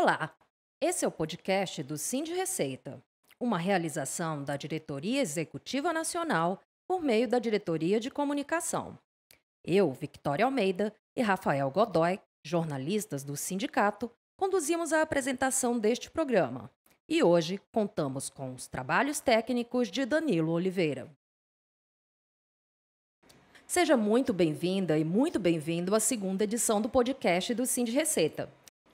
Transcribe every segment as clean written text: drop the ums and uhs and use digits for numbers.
Olá, esse é o podcast do Sind Receita, uma realização da Diretoria Executiva Nacional por meio da Diretoria de Comunicação. Eu, Victoria Almeida e Rafael Godoy, jornalistas do sindicato, conduzimos a apresentação deste programa. E hoje contamos com os trabalhos técnicos de Danilo Oliveira. Seja muito bem-vinda e muito bem-vindo à segunda edição do podcast do Sind Receita.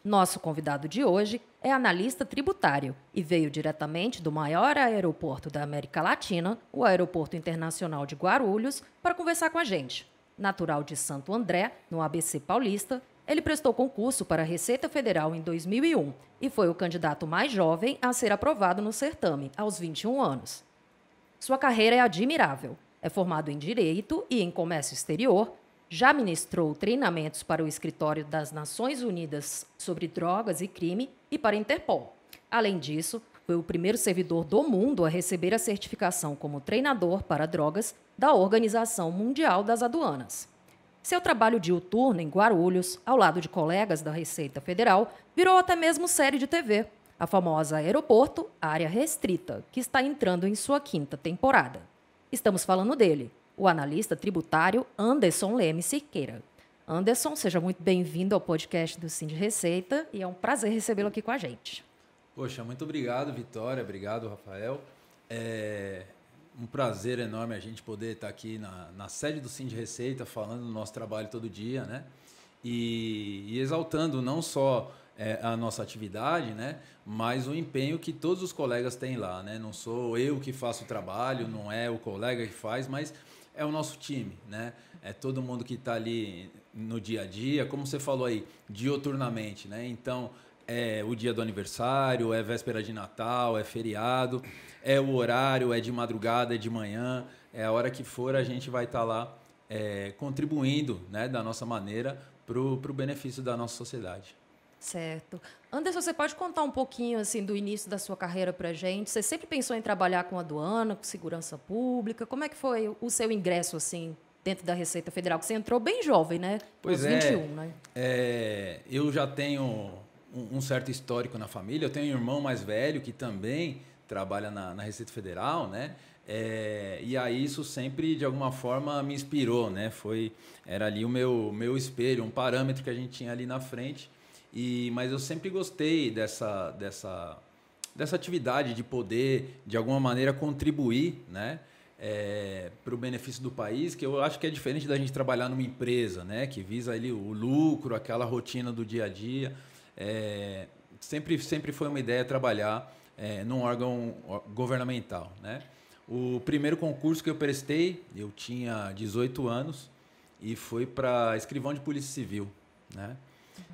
Nosso convidado de hoje é analista tributário e veio diretamente do maior aeroporto da América Latina, o Aeroporto Internacional de Guarulhos, para conversar com a gente. Natural de Santo André, no ABC Paulista, ele prestou concurso para a Receita Federal em 2001 e foi o candidato mais jovem a ser aprovado no certame, aos 21 anos. Sua carreira é admirável. É formado em Direito e em Comércio Exterior, já ministrou treinamentos para o Escritório das Nações Unidas sobre Drogas e Crime e para a Interpol. Além disso, foi o primeiro servidor do mundo a receber a certificação como treinador para drogas da Organização Mundial das Aduanas. Seu trabalho diuturno em Guarulhos, ao lado de colegas da Receita Federal, virou até mesmo série de TV, a famosa Aeroporto Área Restrita, que está entrando em sua 5ª temporada. Estamos falando dele, o analista tributário Anderson Leme Cirqueira. Anderson, seja muito bem-vindo ao podcast do Sind Receita e é um prazer recebê-lo aqui com a gente. Poxa, muito obrigado, Vitória. Obrigado, Rafael. É um prazer enorme a gente poder estar aqui na sede do Sind Receita falando do nosso trabalho todo dia, né? E exaltando não só a nossa atividade, né? Mas o empenho que todos os colegas têm lá, né? Não sou eu que faço o trabalho, não é o colega que faz, mas é o nosso time, né? É todo mundo que está ali no dia a dia, como você falou aí, dioturnamente, né? Então, é o dia do aniversário, é véspera de Natal, é feriado, é o horário, é de madrugada, é de manhã, é a hora que for, a gente vai estar lá contribuindo, né, da nossa maneira para o benefício da nossa sociedade. Certo. Anderson, você pode contar um pouquinho assim, do início da sua carreira para a gente? Você sempre pensou em trabalhar com aduana, com segurança pública? Como é que foi o seu ingresso assim, dentro da Receita Federal? Que você entrou bem jovem, né? Pois aos 21, né? Eu já tenho um certo histórico na família. Eu tenho um irmão mais velho que também trabalha na Receita Federal, né? E aí isso sempre, de alguma forma, me inspirou, né? Era ali o meu espelho, um parâmetro que a gente tinha ali na frente. Mas eu sempre gostei dessa atividade de poder, de alguma maneira, contribuir, né, para o benefício do país, que eu acho que é diferente da gente trabalhar numa empresa, né, que visa ali o lucro, aquela rotina do dia a dia. Sempre foi uma ideia trabalhar num órgão governamental, né? O primeiro concurso que eu prestei, eu tinha 18 anos e foi para escrivão de Polícia Civil, né?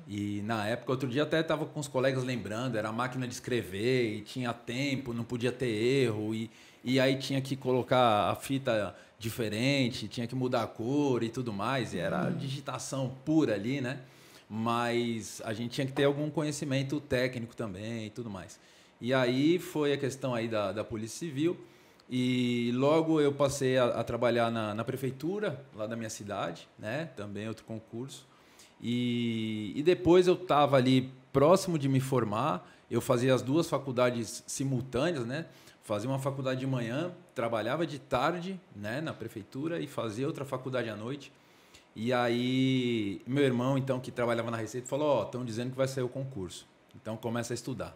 E na época, outro dia até estava com os colegas lembrando, era máquina de escrever e tinha tempo, não podia ter erro e aí tinha que colocar a fita diferente, tinha que mudar a cor e tudo mais, e era digitação pura ali, né? Mas a gente tinha que ter algum conhecimento técnico também e tudo mais. E aí foi a questão aí da Polícia Civil e logo eu passei a trabalhar na prefeitura lá da minha cidade, né? Também outro concurso. E depois eu estava ali próximo de me formar, eu fazia as duas faculdades simultâneas, né? Fazia uma faculdade de manhã, trabalhava de tarde, né, na prefeitura e fazia outra faculdade à noite. E aí meu irmão, então, que trabalhava na Receita, falou, estão dizendo que vai sair o concurso, então começa a estudar.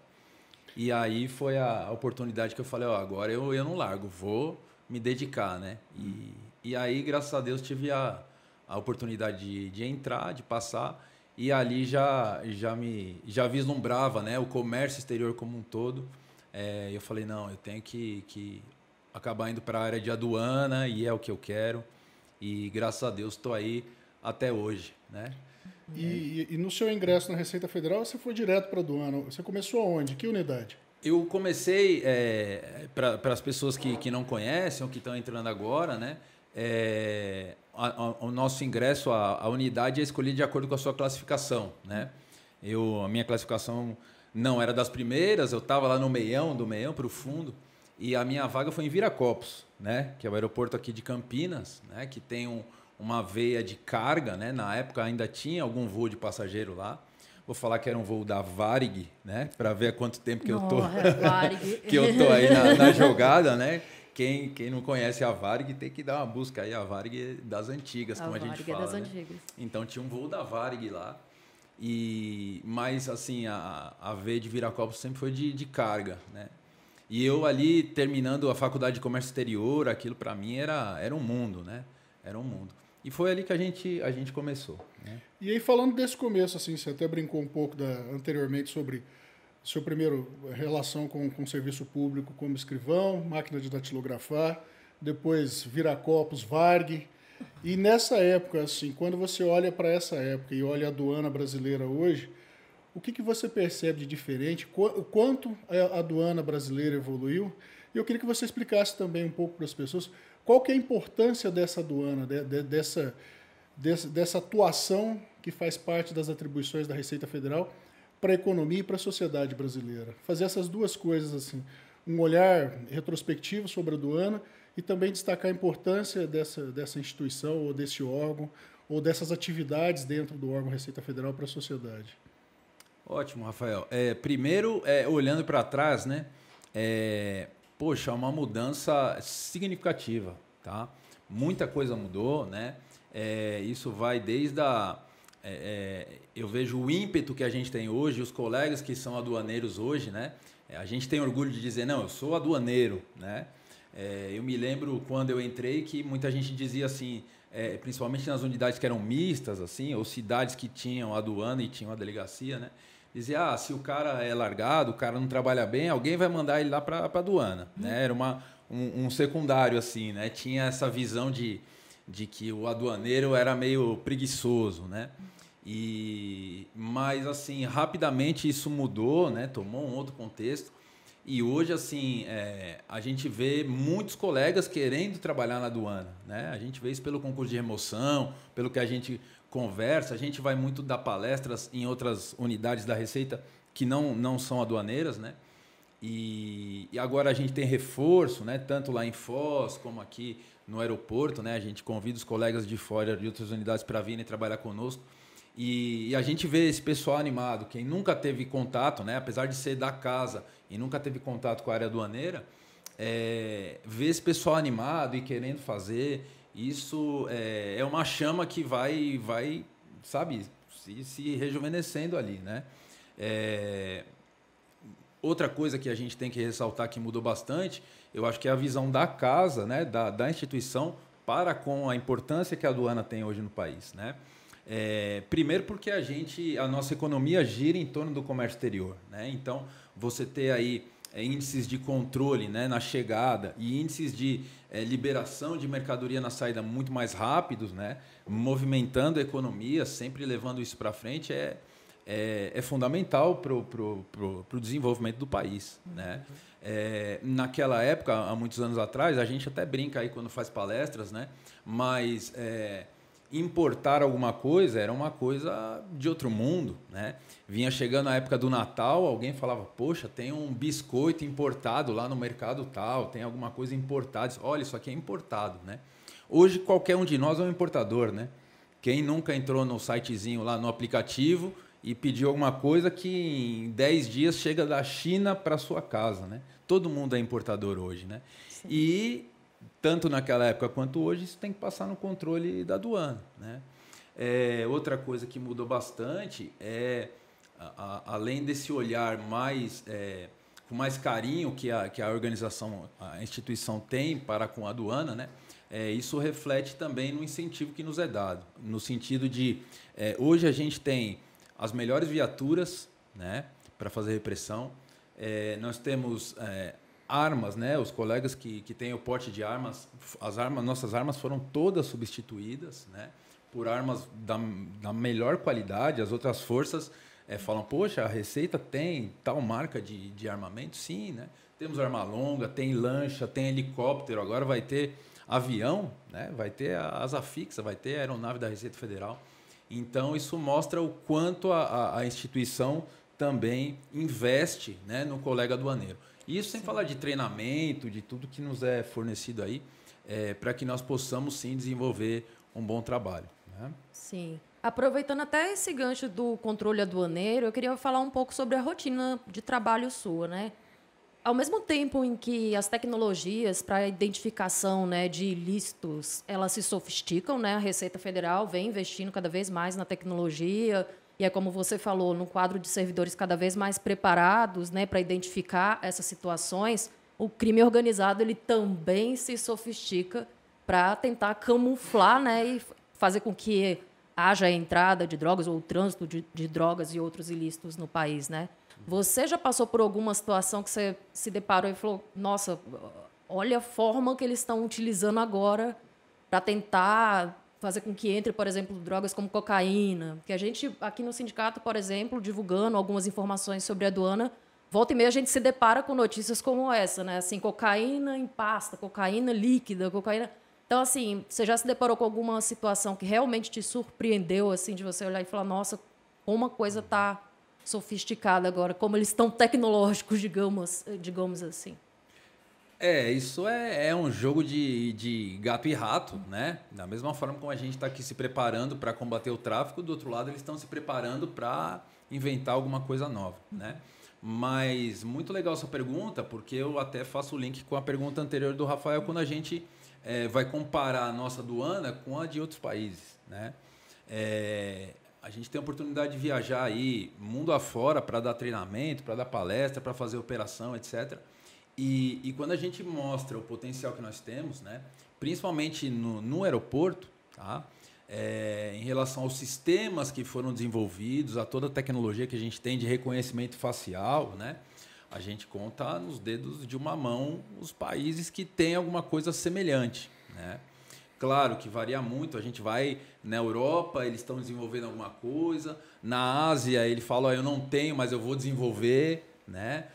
E aí foi a oportunidade que eu falei, agora eu não largo, vou me dedicar, né? E aí, graças a Deus, tive a oportunidade de entrar, de passar, e ali já vislumbrava, né, o comércio exterior como um todo. Eu falei, não, eu tenho que acabar indo para a área de aduana, e é o que eu quero, e graças a Deus estou aí até hoje, né? E no seu ingresso na Receita Federal, você foi direto para a aduana. Você começou aonde? Que unidade? Eu comecei, para as pessoas que não conhecem ou que estão entrando agora, né? O nosso ingresso, a unidade é escolhida de acordo com a sua classificação, né? A minha classificação não era das primeiras, eu estava lá no meião, do meião para o fundo, e a minha vaga foi em Viracopos, né? Que é o aeroporto aqui de Campinas, né? Que tem uma veia de carga, né? Na época ainda tinha algum voo de passageiro lá, Vou falar que era um voo da Varig, né? Para ver há quanto tempo que Varig. que eu tô aí na jogada, né? Quem não conhece a Varig tem que dar uma busca aí. A Varig das antigas, como a gente fala. A Varig é das antigas. Então tinha um voo da Varig lá. Mas assim, a V de Viracopos sempre foi de carga, né? E eu ali, terminando a faculdade de comércio exterior, aquilo para mim era um mundo, né? Era um mundo. E foi ali que a gente começou, né? E aí, falando desse começo, assim, você até brincou um pouco anteriormente sobre sua primeira relação com o serviço público como escrivão, máquina de datilografar, depois Viracopos, Varg. E nessa época, assim, quando você olha para essa época e olha a aduana brasileira hoje, o que você percebe de diferente? O quanto a aduana brasileira evoluiu? E eu queria que você explicasse também um pouco para as pessoas qual que é a importância dessa aduana, dessa atuação que faz parte das atribuições da Receita Federal para a economia e para a sociedade brasileira. Fazer essas duas coisas, assim, um olhar retrospectivo sobre a aduana e também destacar a importância dessa instituição ou desse órgão ou dessas atividades dentro do órgão Receita Federal para a sociedade. Ótimo, Rafael. Primeiro, olhando para trás, né? Poxa, uma mudança significativa, tá? Muita coisa mudou, né? Isso vai desde eu vejo o ímpeto que a gente tem hoje, os colegas que são aduaneiros hoje, né? A gente tem orgulho de dizer, não, eu sou aduaneiro, né? Eu me lembro quando eu entrei que muita gente dizia assim, principalmente nas unidades que eram mistas, assim, ou cidades que tinham aduana e tinham a delegacia, né? Dizia, se o cara é largado, o cara não trabalha bem, alguém vai mandar ele lá para a aduana, né? Era um secundário, assim, né? Tinha essa visão de que o aduaneiro era meio preguiçoso, né? Mas, assim, rapidamente isso mudou, né? Tomou um outro contexto. E hoje, assim, a gente vê muitos colegas querendo trabalhar na aduana, né? A gente vê isso pelo concurso de remoção, pelo que a gente conversa. A gente vai muito dar palestras em outras unidades da Receita que não são aduaneiras, né? E agora a gente tem reforço, né? Tanto lá em Foz como aqui no aeroporto, né? A gente convida os colegas de fora de outras unidades para virem trabalhar conosco. E a gente vê esse pessoal animado. Quem nunca teve contato, né? Apesar de ser da casa e nunca teve contato com a área aduaneira, ver esse pessoal animado e querendo fazer, isso é uma chama que vai sabe, se rejuvenescendo ali, né? Outra coisa que a gente tem que ressaltar que mudou bastante, eu acho que é a visão da casa, né? da instituição para com a importância que a aduana tem hoje no país, né? Primeiro porque a nossa economia gira em torno do comércio exterior, né? Então, você ter aí índices de controle, né, na chegada e índices de liberação de mercadoria na saída muito mais rápidos, né, movimentando a economia, sempre levando isso para frente, é fundamental para o desenvolvimento do país, né? Naquela época, há muitos anos atrás, a gente até brinca aí quando faz palestras, né, mas importar alguma coisa era uma coisa de outro mundo, né? Vinha chegando a época do Natal, alguém falava, poxa, tem um biscoito importado lá no mercado tal, tem alguma coisa importada. Olha, isso aqui é importado, né? Hoje, qualquer um de nós é um importador, né? Quem nunca entrou no sitezinho lá, no aplicativo, e pediu alguma coisa que em 10 dias chega da China para sua casa, né? Todo mundo é importador hoje, né? Sim. E tanto naquela época quanto hoje, isso tem que passar no controle da aduana, né? Outra coisa que mudou bastante além desse olhar com mais carinho que a organização, a instituição tem para com a aduana, né? Isso reflete também no incentivo que nos é dado, no sentido de hoje a gente tem as melhores viaturas, né, para fazer repressão, nós temos armas, né? Os colegas que têm o porte de armas, nossas armas foram todas substituídas, né, por armas da melhor qualidade. As outras forças falam, poxa, a Receita tem tal marca de armamento? Sim, né? Temos arma longa, tem lancha, tem helicóptero, agora vai ter avião, né? Vai ter a asa fixa, vai ter a aeronave da Receita Federal. Então, isso mostra o quanto a instituição também investe, né, no colega aduaneiro. Isso sem falar de treinamento, de tudo que nos é fornecido aí, para que nós possamos, sim, desenvolver um bom trabalho, né? Sim. Aproveitando até esse gancho do controle aduaneiro, eu queria falar um pouco sobre a rotina de trabalho sua, né? Ao mesmo tempo em que as tecnologias para a identificação, né, de ilícitos, elas se sofisticam, né? A Receita Federal vem investindo cada vez mais na tecnologia e é como você falou, num quadro de servidores cada vez mais preparados, né, para identificar essas situações. O crime organizado ele também se sofistica para tentar camuflar, né, e fazer com que haja a entrada de drogas ou o trânsito de drogas e outros ilícitos no país, né? Você já passou por alguma situação que você se deparou e falou, nossa, olha a forma que eles estão utilizando agora para tentar fazer com que entre, por exemplo, drogas como cocaína? Que a gente, aqui no sindicato, por exemplo, divulgando algumas informações sobre a aduana, volta e meia a gente se depara com notícias como essa, né? Assim, cocaína em pasta, cocaína líquida, cocaína... Então, assim, você já se deparou com alguma situação que realmente te surpreendeu, assim, de você olhar e falar, nossa, como a coisa está sofisticada agora, como eles estão tecnológicos, digamos assim. Isso é um jogo de gato e rato, né? Da mesma forma como a gente está aqui se preparando para combater o tráfico, do outro lado eles estão se preparando para inventar alguma coisa nova, né? Mas muito legal essa pergunta, porque eu até faço o link com a pergunta anterior do Rafael, quando a gente vai comparar a nossa aduana com a de outros países, né? A gente tem a oportunidade de viajar aí mundo afora para dar treinamento, para dar palestra, para fazer operação, etc. E quando a gente mostra o potencial que nós temos, né, principalmente no aeroporto, tá, em relação aos sistemas que foram desenvolvidos, a toda a tecnologia que a gente tem de reconhecimento facial, né, a gente conta nos dedos de uma mão os países que têm alguma coisa semelhante, né? Claro que varia muito, a gente vai na Europa, eles estão desenvolvendo alguma coisa, na Ásia ele fala, eu não tenho, mas eu vou desenvolver, né?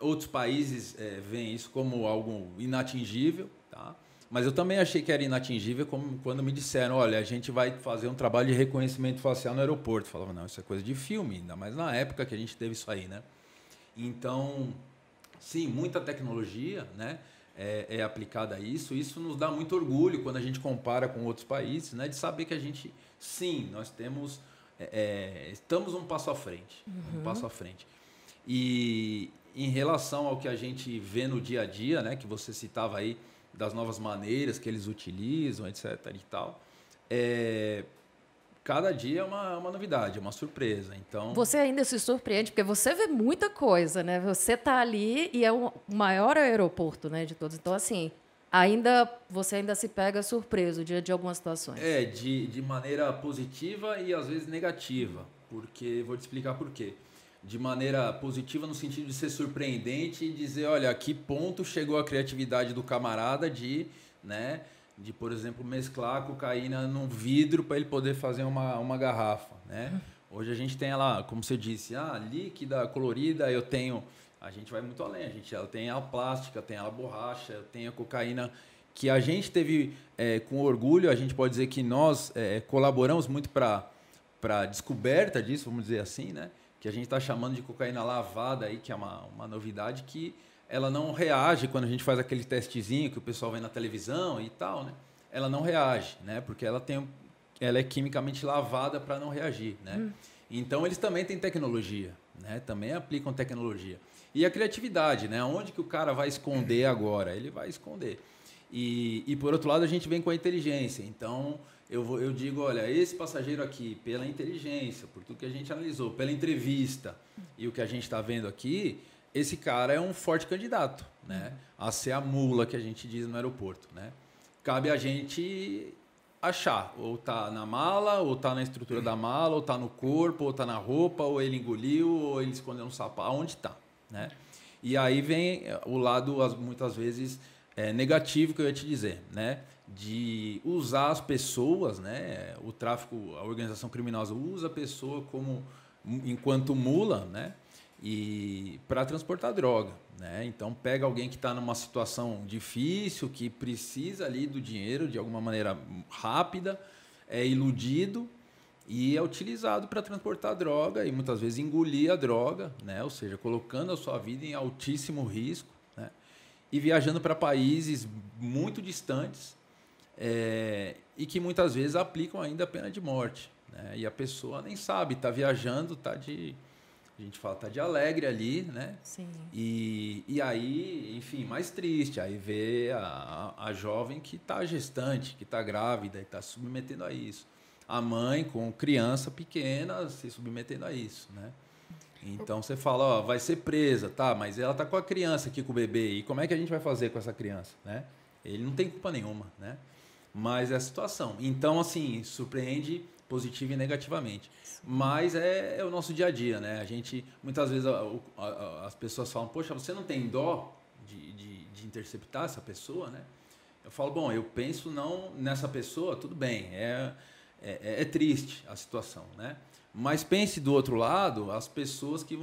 Outros países veem isso como algo inatingível, tá? Mas eu também achei que era inatingível quando me disseram, olha, a gente vai fazer um trabalho de reconhecimento facial no aeroporto. Eu falava, não, isso é coisa de filme, ainda mais na época que a gente teve isso aí, né? Então, sim, muita tecnologia, né? É aplicada a isso. Isso nos dá muito orgulho quando a gente compara com outros países, né? De saber que a gente, sim, nós temos, estamos um passo à frente, um passo à frente. E em relação ao que a gente vê no dia a dia, né? Que você citava aí das novas maneiras que eles utilizam, etc. e tal, cada dia é uma novidade, é uma surpresa. Então, você ainda se surpreende, porque você vê muita coisa, né? Você está ali e é o maior aeroporto, né, de todos. Então, assim, você ainda se pega surpreso diante de algumas situações. De maneira positiva e às vezes negativa. Porque, vou te explicar por quê. De maneira positiva no sentido de ser surpreendente e dizer, olha, a que ponto chegou a criatividade do camarada de, né, de, por exemplo, mesclar a cocaína num vidro para ele poder fazer uma garrafa, né? Hoje a gente tem ela, como você disse, líquida, colorida, a gente vai muito além, ela tem a plástica, tem a borracha, tem a cocaína, que a gente teve com orgulho, a gente pode dizer que nós colaboramos muito para a descoberta disso, vamos dizer assim, né? Que a gente está chamando de cocaína lavada, aí, que é uma novidade que ela não reage quando a gente faz aquele testezinho que o pessoal vê na televisão e tal, né? Ela não reage, né? Porque ela é quimicamente lavada para não reagir, né? Então, eles também têm tecnologia, né? Também aplicam tecnologia. E a criatividade, né? Onde que o cara vai esconder agora? Ele vai esconder. E por outro lado, a gente vem com a inteligência. Então, eu digo, olha, esse passageiro aqui, pela inteligência, por tudo que a gente analisou, pela entrevista e o que a gente está vendo aqui, esse cara é um forte candidato, né, a ser a mula que a gente diz no aeroporto, né? Cabe a gente achar, ou está na mala, ou está na estrutura da mala, ou está no corpo, ou está na roupa, ou ele engoliu, ou ele escondeu no sapato, aonde está, né? E aí vem o lado, muitas vezes, negativo que eu ia te dizer, né? De usar as pessoas, né? O tráfico, a organização criminosa usa a pessoa enquanto mula, né? E para transportar droga, né? Então pega alguém que está numa situação difícil, que precisa ali do dinheiro de alguma maneira rápida, é iludido e é utilizado para transportar droga e muitas vezes engolir a droga, né? Ou seja, colocando a sua vida em altíssimo risco, né? E viajando para países muito distantes e que muitas vezes aplicam ainda a pena de morte, né? E a pessoa nem sabe, está viajando, a gente fala, está de alegre ali, né? Sim. E aí, enfim, mais triste, aí vê a jovem que está gestante, que está grávida e está se submetendo a isso. A mãe com criança pequena se submetendo a isso, né? Então você fala, ó, vai ser presa, tá? Mas ela tá com a criança aqui, com o bebê, e como é que a gente vai fazer com essa criança, né? Ele não tem culpa nenhuma, né? Mas é a situação. Então, assim, surpreende positivo e negativamente. Mas é o nosso dia a dia, né? A gente, muitas vezes, as pessoas falam, poxa, você não tem dó de interceptar essa pessoa, né? Eu falo, bom, eu penso não nessa pessoa, tudo bem, é triste a situação, né? Mas pense do outro lado as pessoas que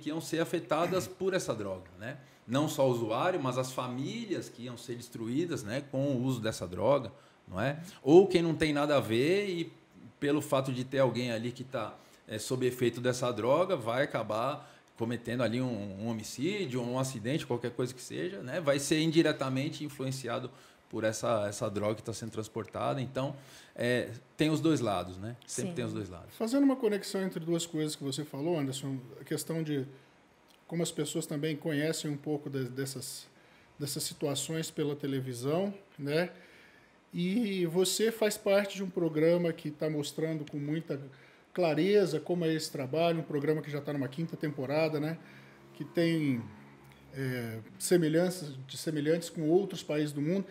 iam ser afetadas por essa droga, né? Não só o usuário, mas as famílias que iam ser destruídas, né, com o uso dessa droga, não é? Ou quem não tem nada a ver e pelo fato de ter alguém ali que está sob efeito dessa droga vai acabar cometendo ali um homicídio, um acidente, qualquer coisa que seja, né? Vai ser indiretamente influenciado por essa droga que está sendo transportada. Então, tem os dois lados, né? Sempre tem os dois lados. Fazendo uma conexão entre duas coisas que você falou, Anderson, a questão de como as pessoas também conhecem um pouco dessas situações pela televisão, né? E você faz parte de um programa que está mostrando com muita clareza como é esse trabalho, um programa que já está numa 5ª temporada, né? Que tem semelhantes com outros países do mundo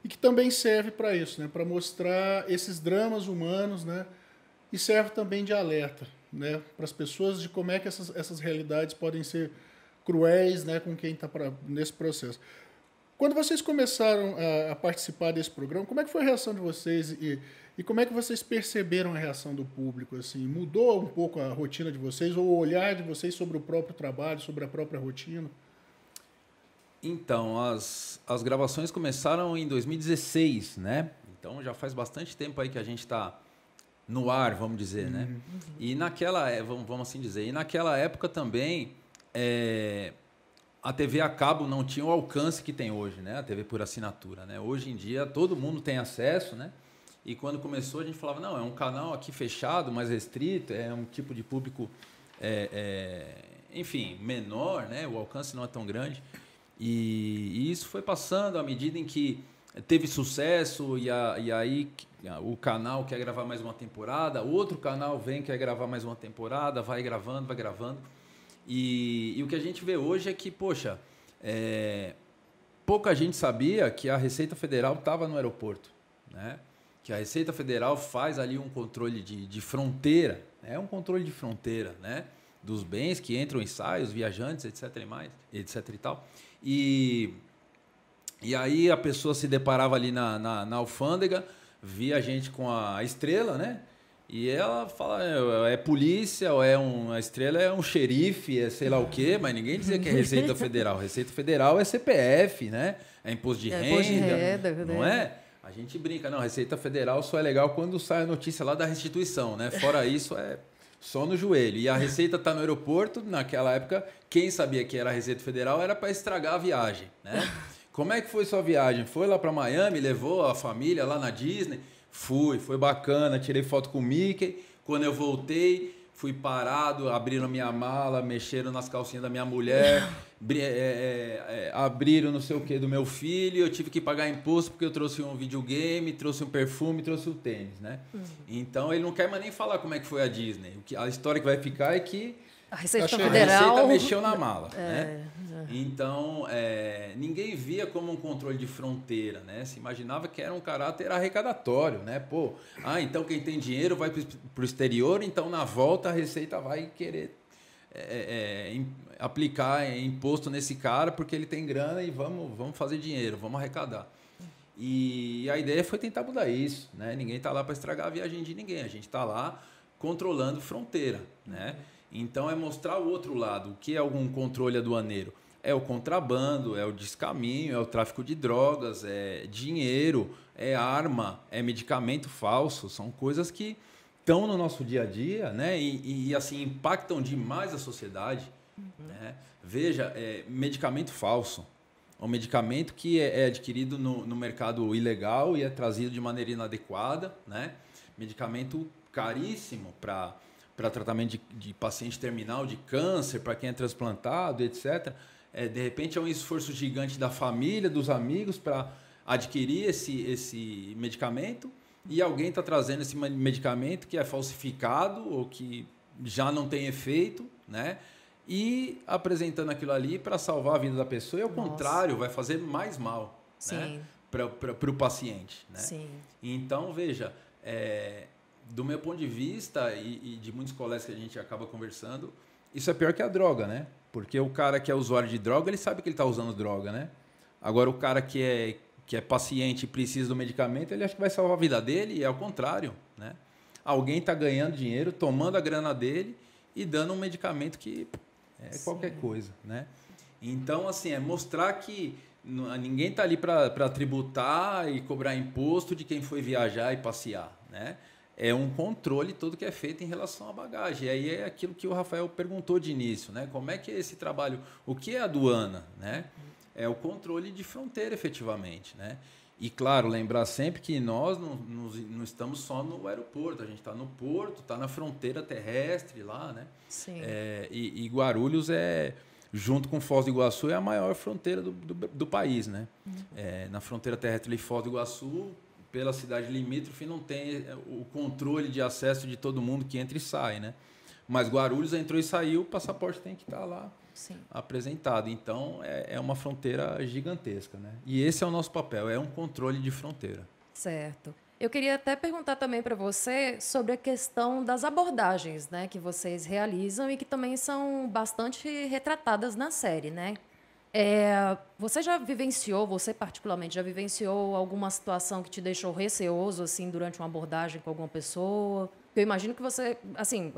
e que também serve para isso, né? Para mostrar esses dramas humanos, né? E serve também de alerta, né? Para as pessoas de como é que essas realidades podem ser cruéis, né? Com quem está nesse processo. Quando vocês começaram a participar desse programa, como é que foi a reação de vocês e como é que vocês perceberam a reação do público? Assim, mudou um pouco a rotina de vocês ou o olhar de vocês sobre o próprio trabalho, sobre a própria rotina? Então, as gravações começaram em 2016, né? Então já faz bastante tempo aí que a gente está no ar, vamos dizer, né? E naquela, vamos assim dizer, e naquela época também a TV a cabo não tinha o alcance que tem hoje, né? A TV por assinatura, né? Hoje em dia todo mundo tem acesso, né? E quando começou a gente falava, não, é um canal aqui fechado, mais restrito, é um tipo de público, enfim, menor, né? O alcance não é tão grande. E isso foi passando à medida em que teve sucesso e aí o canal quer gravar mais uma temporada, outro canal vem, quer gravar mais uma temporada, vai gravando, vai gravando. E o que a gente vê hoje é que, poxa, pouca gente sabia que a Receita Federal estava no aeroporto, né? Que a Receita Federal faz ali um controle de fronteira, né? Um controle de fronteira, né? Dos bens que entram e saem, os viajantes, etc. e tal. E aí a pessoa se deparava ali na alfândega, via a gente com a estrela, né? E ela fala, é polícia, ou a estrela é um xerife, é sei lá o quê, mas ninguém dizia que é Receita Federal. Receita Federal é CPF, né? É imposto de renda, não é? A gente brinca, não, Receita Federal só é legal quando sai a notícia lá da restituição, né? Fora isso, é só no joelho. E a Receita está no aeroporto, naquela época, quem sabia que era a Receita Federal era para estragar a viagem, né? Como é que foi sua viagem? Foi lá para Miami, levou a família lá na Disney? Foi bacana, tirei foto com o Mickey. Quando eu voltei, fui parado, abriram minha mala, mexeram nas calcinhas da minha mulher, abriram não sei o que do meu filho, eu tive que pagar imposto porque eu trouxe um videogame, trouxe um perfume, trouxe o tênis, né? Então ele não quer mais nem falar como é que foi a Disney. A história que vai ficar é que a Receita Federal... A Receita mexeu na mala, né? Então, ninguém via como um controle de fronteira, né? Se imaginava que era um caráter arrecadatório, né? Pô, então quem tem dinheiro vai para o exterior, então na volta a Receita vai querer aplicar imposto nesse cara porque ele tem grana e vamos fazer dinheiro, vamos arrecadar. E a ideia foi tentar mudar isso, né? Ninguém está lá para estragar a viagem de ninguém, a gente está lá controlando fronteira, né? Então é mostrar o outro lado, o que é algum controle aduaneiro. É o contrabando, é o descaminho, é o tráfico de drogas, é dinheiro, é arma, é medicamento falso. São coisas que estão no nosso dia a dia, né? E assim, impactam demais a sociedade. Né? Veja, medicamento falso. Um medicamento que é adquirido no mercado ilegal e é trazido de maneira inadequada, né? Medicamento caríssimo para tratamento de paciente terminal, de câncer, para quem é transplantado, etc. De repente é um esforço gigante da família, dos amigos, para adquirir esse medicamento, e alguém está trazendo esse medicamento que é falsificado ou que já não tem efeito, né? E apresentando aquilo ali para salvar a vida da pessoa, e ao contrário, vai fazer mais mal, né? Para o paciente, né? Sim. Então, veja, do meu ponto de vista e de muitos colegas que a gente acaba conversando, isso é pior que a droga, né? Porque o cara que é usuário de droga, ele sabe que ele está usando droga, né? Agora, o cara que é paciente e precisa do medicamento, ele acha que vai salvar a vida dele, e é ao contrário, né? Alguém está ganhando dinheiro, tomando a grana dele e dando um medicamento que é qualquer coisa, né? Então, assim, mostrar que ninguém está ali para tributar e cobrar imposto de quem foi viajar e passear, né? É um controle todo que é feito em relação à bagagem. E aí é aquilo que o Rafael perguntou de início, né? Como é que é esse trabalho? O que é a aduana, né? É o controle de fronteira, efetivamente, né? E, claro, lembrar sempre que nós não estamos só no aeroporto, a gente está no porto, está na fronteira terrestre lá, né? Sim. E Guarulhos junto com Foz do Iguaçu, é a maior fronteira do país, né? Na fronteira terrestre de Foz do Iguaçu, pela cidade limítrofe, não tem o controle de acesso de todo mundo que entra e sai, né? Mas Guarulhos entrou e saiu, o passaporte tem que estar lá apresentado. Então, é uma fronteira gigantesca, né? E esse é o nosso papel, é um controle de fronteira. Certo. Eu queria até perguntar também para você sobre a questão das abordagens, né, que vocês realizam e que também são bastante retratadas na série, né? Você particularmente já vivenciou alguma situação que te deixou receoso assim durante uma abordagem com alguma pessoa? Eu imagino que você, assim,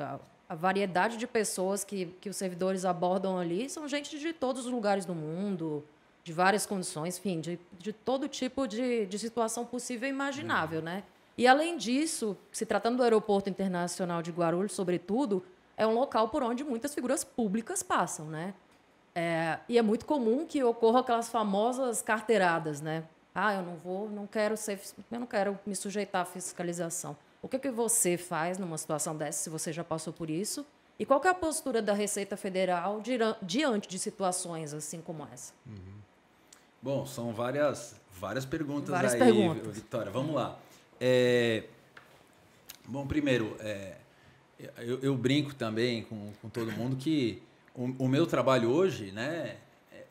a variedade de pessoas que os servidores abordam ali são gente de todos os lugares do mundo, de várias condições, enfim, de todo tipo de situação possível e imaginável, né? E, além disso, se tratando do Aeroporto Internacional de Guarulhos, sobretudo, é um local por onde muitas figuras públicas passam, né? E é muito comum que ocorram aquelas famosas carteiradas, né? Eu não quero me sujeitar à fiscalização. O que você faz numa situação dessa, se você já passou por isso? E qual que é a postura da Receita Federal diante de situações assim como essa? Bom, são várias perguntas várias aí, perguntas. Vitória. Vamos lá. Bom, primeiro, eu brinco também com todo mundo que o meu trabalho hoje, né,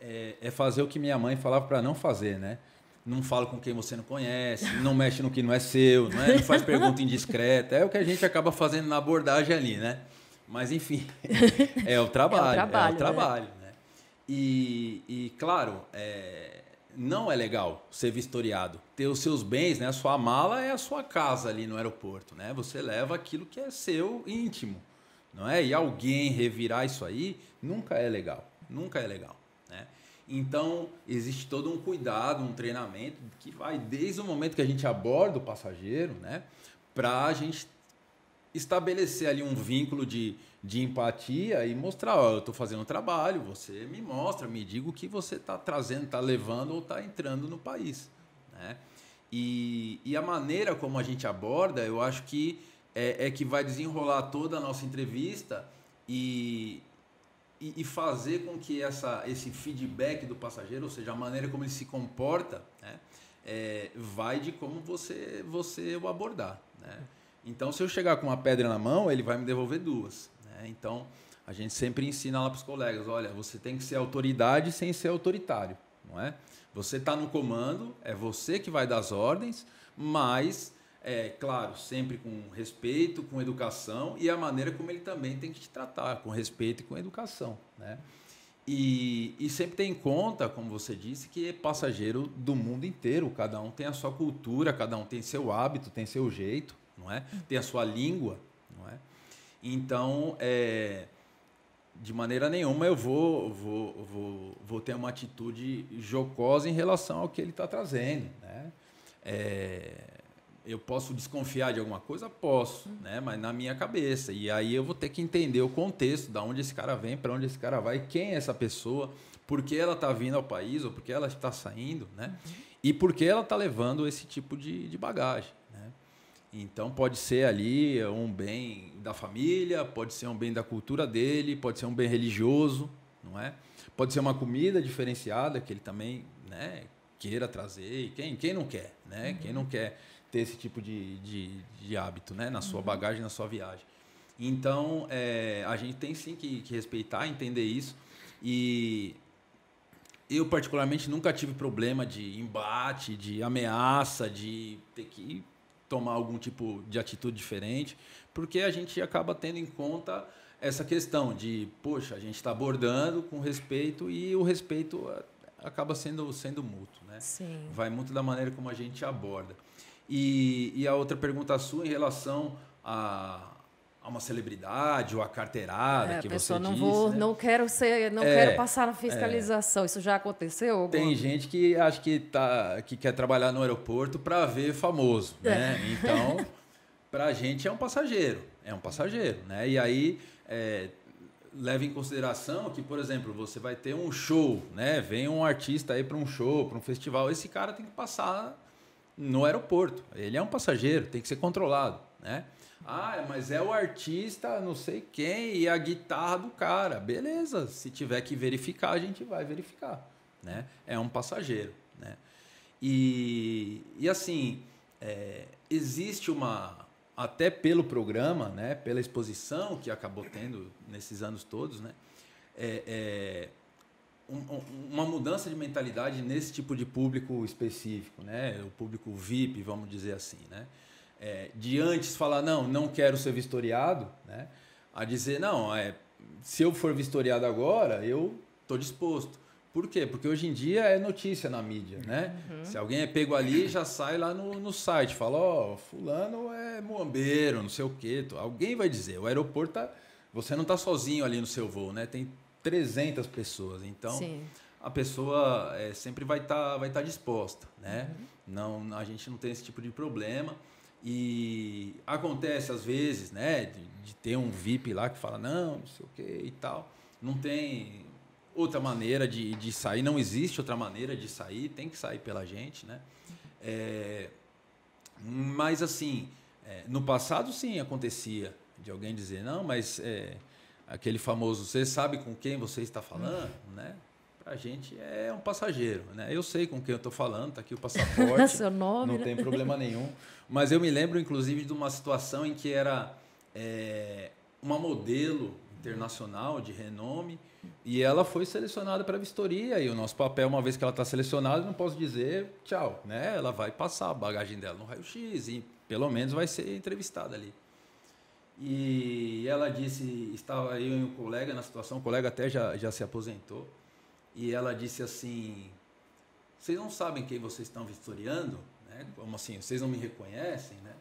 é fazer o que minha mãe falava para não fazer, né? Não fala com quem você não conhece, não mexe no que não é seu, não faz pergunta indiscreta. É o que a gente acaba fazendo na abordagem ali, né? Mas, enfim, é o trabalho. Né? E claro, não é legal ser vistoriado. Ter os seus bens, né? A sua mala é a sua casa ali no aeroporto, né? Você leva aquilo que é seu íntimo, não é? E alguém revirar isso aí nunca é legal. Nunca é legal, né? Então, existe todo um cuidado, um treinamento que vai desde o momento que a gente aborda o passageiro, né? Para a gente estabelecer ali um vínculo de empatia e mostrar, eu estou fazendo um trabalho, você me mostra, me diga o que você está trazendo, está levando ou está entrando no país, né? E a maneira como a gente aborda, eu acho que que vai desenrolar toda a nossa entrevista e fazer com que esse feedback do passageiro, ou seja, a maneira como ele se comporta, né, vai de como você o abordar, né? Então, se eu chegar com uma pedra na mão, ele vai me devolver duas, né? Então, a gente sempre ensina lá para os colegas, olha, você tem que ser autoridade sem ser autoritário, não é? Você está no comando, é você que vai dar as ordens, mas, claro, sempre com respeito, com educação e a maneira como ele também tem que te tratar, com respeito e com educação, né? E sempre tem em conta, como você disse, que é passageiro do mundo inteiro, cada um tem a sua cultura, cada um tem seu hábito, tem seu jeito, não é? Tem a sua língua, não é? Então, de maneira nenhuma eu vou ter uma atitude jocosa em relação ao que ele está trazendo, né? Eu posso desconfiar de alguma coisa? Posso, né? Mas na minha cabeça. E aí eu vou ter que entender o contexto, de onde esse cara vem, para onde esse cara vai, quem é essa pessoa, por que ela está vindo ao país, ou por que ela está saindo, né? E por que ela está levando esse tipo de bagagem, né? Então, pode ser ali um bem da família, pode ser um bem da cultura dele, pode ser um bem religioso, não é? Pode ser uma comida diferenciada que ele também, né, queira trazer. E quem não quer, né? Quem não quer ter esse tipo de hábito, né, na sua bagagem, na sua viagem. Então, a gente tem sim que respeitar, entender isso. E eu, particularmente, nunca tive problema de embate, de ameaça, de ter que tomar algum tipo de atitude diferente, porque a gente acaba tendo em conta essa questão de, poxa, a gente está abordando com respeito e o respeito acaba sendo mútuo, né? Sim. Vai muito da maneira como a gente aborda. E a outra pergunta sua em relação a uma celebridade ou a carteirada que você disse, né? Não quero quero passar na fiscalização. Isso já aconteceu? Tem gente que acha que quer trabalhar no aeroporto para ver famoso, né? Então, para a gente é um passageiro, né? E aí leva em consideração que, por exemplo, você vai ter um show, né? Vem um artista aí para um show, para um festival, esse cara tem que passar no aeroporto. Ele é um passageiro, tem que ser controlado, né? Ah, mas é o artista, não sei quem, e a guitarra do cara. Beleza, se tiver que verificar, a gente vai verificar, né? É um passageiro, né? E assim, existe até pelo programa, né? Pela exposição que acabou tendo nesses anos todos, né? Uma mudança de mentalidade nesse tipo de público específico, né? O público VIP, vamos dizer assim, né? De antes falar, não quero ser vistoriado, né? A dizer, não, se eu for vistoriado agora, eu estou disposto. Por quê? Porque hoje em dia é notícia na mídia, né? Se alguém é pego ali, já sai lá no site, fala, fulano é muambeiro, não sei o quê. Alguém vai dizer, o aeroporto, você não está sozinho ali no seu voo, né? Tem 300 pessoas, então sim, a pessoa sempre vai tá disposta, né? Não, a gente não tem esse tipo de problema. E acontece às vezes, né, de ter um VIP lá que fala não sei o que e tal. Não tem outra maneira de sair, não existe outra maneira de sair, tem que sair pela gente, né? Mas assim, no passado sim acontecia de alguém dizer não, mas aquele famoso, você sabe com quem você está falando, né? Pra gente é um passageiro, né? Eu sei com quem eu estou falando, tá aqui o passaporte, seu nome, não tem problema nenhum. Mas eu me lembro, inclusive, de uma situação em que era uma modelo internacional de renome e ela foi selecionada para vistoria. E o nosso papel, uma vez que ela está selecionada, não posso dizer tchau, né? Ela vai passar a bagagem dela no raio-x e pelo menos vai ser entrevistada ali. E ela disse, estava eu e um colega na situação, o colega até já se aposentou. E ela disse assim, vocês não sabem quem vocês estão vistoriando? Né? Como assim, vocês não me reconhecem? Né?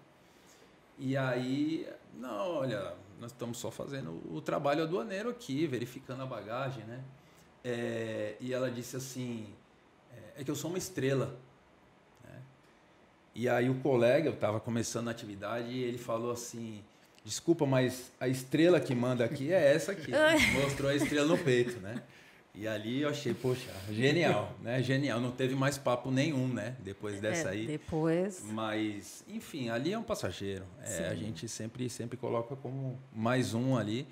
E aí, não, olha, nós estamos só fazendo o trabalho aduaneiro aqui, verificando a bagagem. Né? E ela disse assim, é que eu sou uma estrela. Né? E aí o colega, eu estava começando a atividade, e ele falou assim, desculpa, mas a estrela que manda aqui é essa aqui. Mostrou a estrela no peito, né? E ali eu achei, poxa, genial, né? Genial. Não teve mais papo nenhum, né? Depois dessa aí. Depois. Mas, enfim, ali é um passageiro. A gente sempre coloca como mais um ali.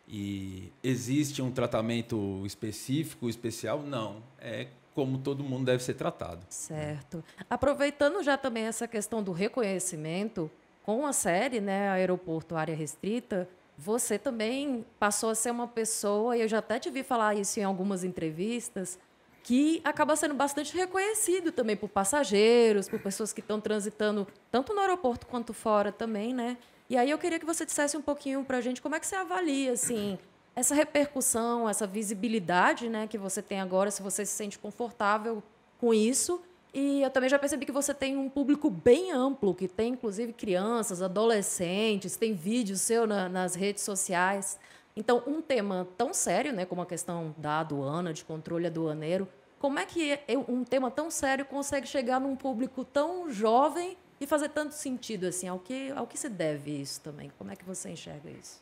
E existe um tratamento específico, especial? Não. É como todo mundo deve ser tratado. Certo. Aproveitando já também essa questão do reconhecimento, com a série, né, Aeroporto Área Restrita, você também passou a ser uma pessoa, e eu já até te vi falar isso em algumas entrevistas, que acaba sendo bastante reconhecido também por passageiros, por pessoas que estão transitando tanto no aeroporto quanto fora também, né? E aí eu queria que você dissesse um pouquinho para a gente como é que você avalia, assim, essa repercussão, essa visibilidade, né, que você tem agora, se você se sente confortável com isso. E eu também já percebi que você tem um público bem amplo, que tem, inclusive, crianças, adolescentes, tem vídeo seu nas redes sociais. Então, um tema tão sério, né, como a questão da aduana, de controle aduaneiro, como é que um tema tão sério consegue chegar num público tão jovem e fazer tanto sentido, assim? Ao que se deve isso também? Como é que você enxerga isso?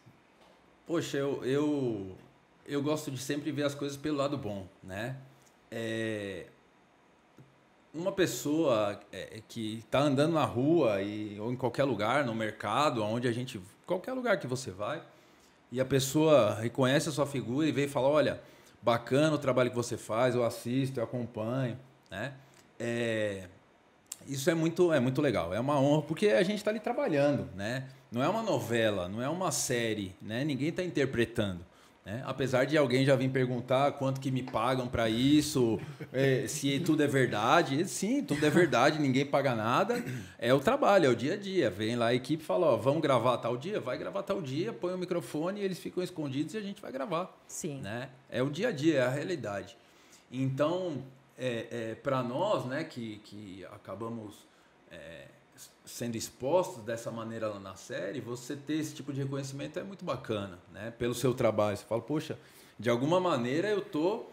Poxa, eu gosto de sempre ver as coisas pelo lado bom, né? uma pessoa que está andando na rua ou em qualquer lugar, no mercado, qualquer lugar que você vai, e a pessoa reconhece a sua figura e vem e fala, olha, bacana o trabalho que você faz, eu assisto, eu acompanho, né? Isso é muito legal, é uma honra, porque a gente está ali trabalhando, né? Não é uma novela, não é uma série, né? Ninguém está interpretando. Né? Apesar de alguém já vir perguntar quanto que me pagam para isso, se tudo é verdade. Sim, tudo é verdade, ninguém paga nada. É o trabalho, é o dia a dia. Vem lá a equipe e fala, ó, vamos gravar tal dia? Vai gravar tal dia, põe o microfone e eles ficam escondidos e a gente vai gravar. Sim. Né? É o dia a dia, é a realidade. Então, para nós, né, que acabamos sendo expostos dessa maneira lá na série, você ter esse tipo de reconhecimento é muito bacana, né? Pelo seu trabalho. Você fala, poxa, de alguma maneira eu estou